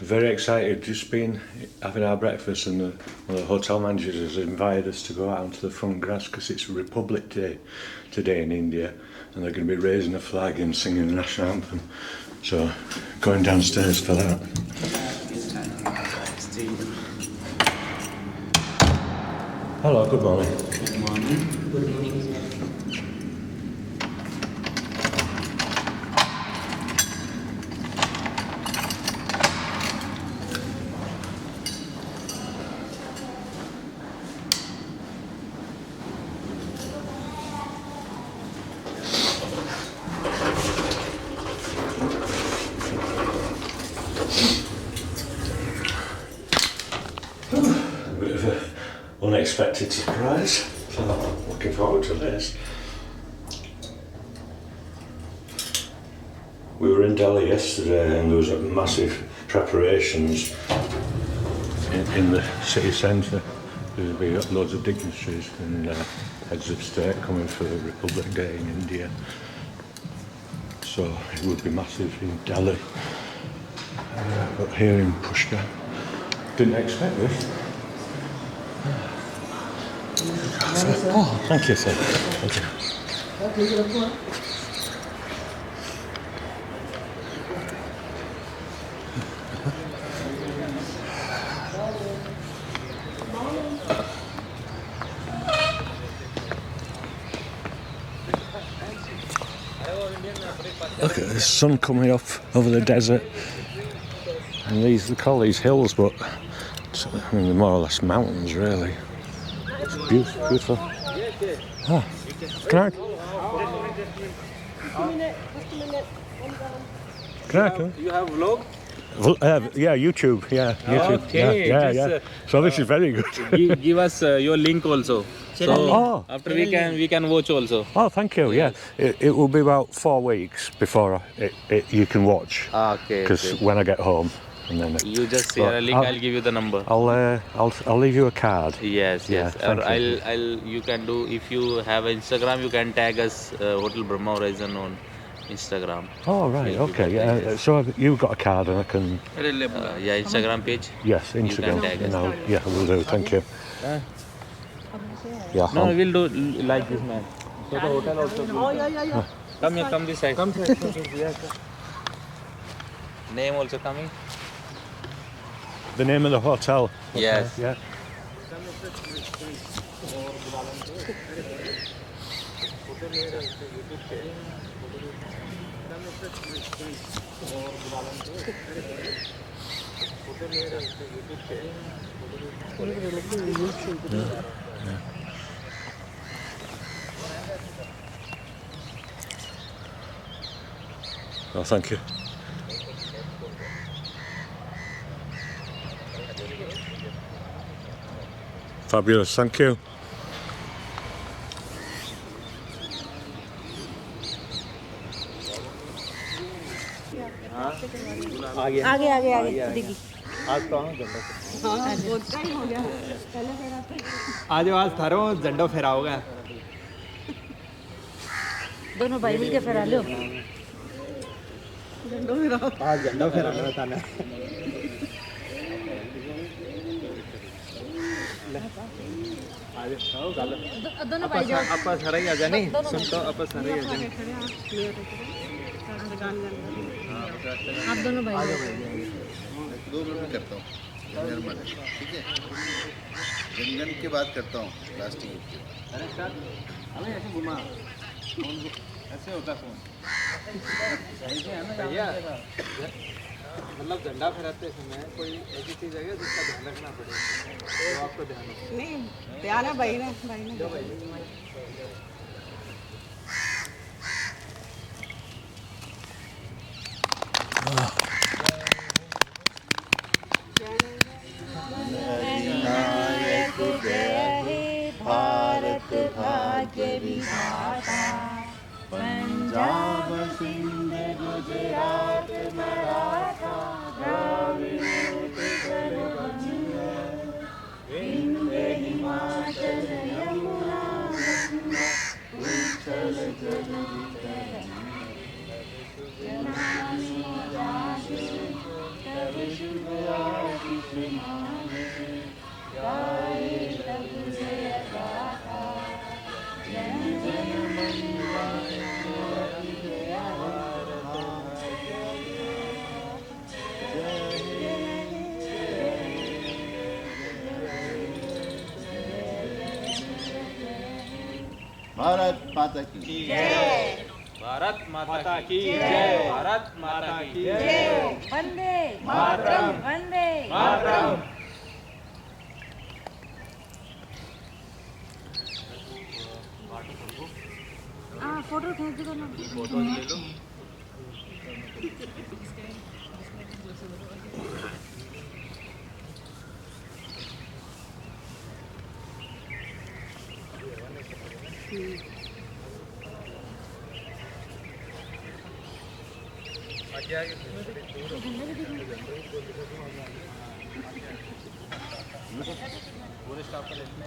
Very excited. Just been having our breakfast, and one of the hotel managers has invited us to go out onto the front grass because it's Republic Day today in India, and they're going to be raising a flag and singing the national anthem. So, going downstairs for that. Hello, good morning. Good morning. Good evening. A bit of an unexpected surprise, so looking forward to this. We were in Delhi yesterday and there was massive preparations in the city centre. There'll be loads of dignitaries and heads of state coming for Republic Day in India. So it would be massive in Delhi. But here in Pushkar, didn't expect this. Oh, thank you, sir. Thank you. Look at the sun coming up over the desert, and they call these hills, but I mean, they're more or less mountains, really. It's beautiful. Ah, can I come? You have vlog? Yeah, YouTube. Yeah, YouTube. Okay, Yeah. So this is very good. Give us your link also. So after we can watch also. Oh, thank you. Yeah, it will be about 4 weeks before you can watch. Okay. Because when I get home, and then you just share a link. I'll give you the number. I'll leave you a card. Yes. Or you can do, if you have Instagram, you can tag us Hotel Brahma Horizon on Instagram. Oh right, okay. Yeah. So you've got a card, and I can. Instagram page. Yes, Instagram. tag us. Yeah, we'll do. Thank you. Yeah. No, we'll do like this, man. So the hotel also. Yeah. Come here, come this side. Come here. Yes. Name also coming. The name of the hotel. Yes. Yeah. Oh, thank you. Fabulous, thank you. आगे देखिए आज तो झंडा बहुत time हो गया पहले आज थारो झंडा फहराओगे दोनों भाई मिलके फहरा लो झंडा फहराओ आज झंडा फहराना था दोनों भाई जाओ आपा सारा ही आ जाने सुन तो आपा सारा ही आ जाने आप दोनों भाई जाओ 2 मिनट करता हूँ नॉर्मल है ठीक है जनगण की बात करता हूँ प्लास्टिक अरे सर हमें ऐसे घुमा ऐसे होता फोन ऐसे है ना भैया मतलब झंडा फहराते समय कोई ऐसी चीज़ है जिसका ध्यान रखना पड़ेगा तो आपको ध्यान नहीं ध्यान है भाई ने भारत भाग्य विधाता पंजाब सिंध गुजरात मराठा द्राविड़ उत्कल बंग विंध्य हिमाचल यमुना गंगा उच्छल जलधि तरंगे जनानि जागृत तब शुभ आशीष मांगे, गाए तब जय गाथा, जन जन मन माने जय भारत भाग्य भारत माता की जय भारत माता की जय, भारत माता की जय, वंदे मातरम, वंदे मातरम। हाँ फोटो खींच दो ना। फोटो ले लो। आगे आगे पूरे स्टाफ का लिस्ट में